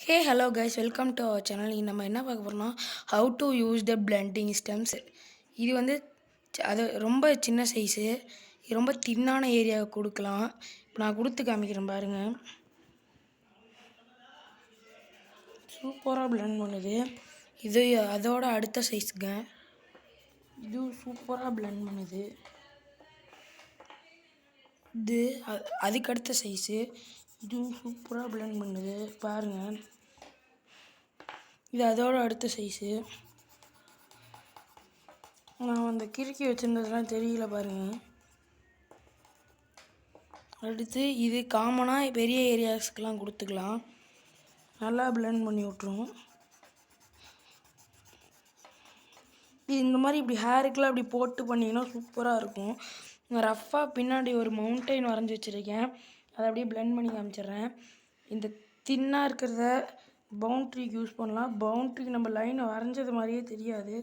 Hey hello guys, welcome to our channel. இங்கே நம்ம என்ன பார்க்க போகிறோம்னா, how to use the blending stems. இது வந்து அது ரொம்ப சின்ன சைஸு, ரொம்ப தின்னான ஏரியாவுக்கு கொடுக்கலாம். இப்போ நான் கொடுத்து காமிக்கிறேன் பாருங்கள். சூப்பராக பிளெண்ட் பண்ணுது. இது அதோட அடுத்த சைஸுங்க. இது சூப்பராக பிளெண்ட் பண்ணுது. இது அதுக்கு அடுத்த சைஸு. இதுவும் சூப்பராக பிளெண்ட் பண்ணுது பாருங்கள். இது அதோட அடுத்த சைஸு. நான் அந்த கிறுக்கி வச்சுருந்ததுலாம் தெரியல பாருங்கள். அடுத்து இது காமனாக பெரிய ஏரியாஸ்க்கெலாம் கொடுத்துக்கலாம். நல்லா பிளெண்ட் பண்ணி விட்ருவோம். இந்த மாதிரி இப்படி ஹேருக்கெலாம் இப்படி போட்டு பண்ணிங்கன்னா சூப்பராக இருக்கும். நான் ரஃப்பாக பின்னாடி ஒரு மவுண்டைன் வரைஞ்சி வச்சுருக்கேன். அதை அப்படியே பிளெண்ட் பண்ணி காமிச்சிட்றேன். இந்த தின்னாக இருக்கிறத பவுண்ட்ரிக்கு யூஸ் பண்ணலாம். பவுண்ட்ரிக்கு நம்ம லைனை வரைஞ்சது மாதிரியே தெரியாது.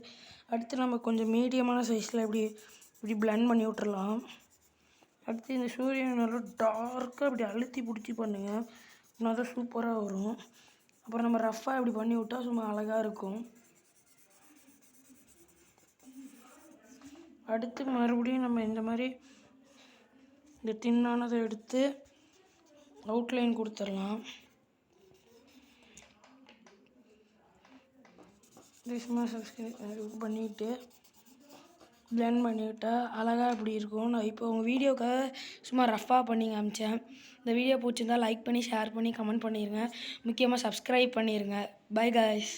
அடுத்து நம்ம கொஞ்சம் மீடியமான சைஸில் இப்படி பிளெண்ட் பண்ணி விட்டுறலாம். அடுத்து இந்த சூரியன் நல்லா டார்க்காக இப்படி அழுத்தி பிடிச்சி பண்ணுங்கள். அப்படின்னா தான் சூப்பராக வரும். அப்புறம் நம்ம ரஃப்பாக இப்படி பண்ணி விட்டால் சும்மா அழகாக இருக்கும். அடுத்து மறுபடியும் நம்ம இந்த மாதிரி இந்த தின்னானதை எடுத்து அவுட்லைன் கொடுத்துடலாம். சும்மா சப்ஸ்கிரைப் பண்ணிவிட்டு பிளெண்ட் பண்ணிவிட்டால் அழகாக இப்படி இருக்கும். நான் இப்போ உங்கள் வீடியோக்காக சும்மா ரஃப்பாக பண்ணி காமிச்சேன். இந்த வீடியோ பிடிச்சிருந்தால் லைக் பண்ணி, ஷேர் பண்ணி, கமெண்ட் பண்ணிடுங்க. முக்கியமாக சப்ஸ்கிரைப் பண்ணிடுங்க. By guys.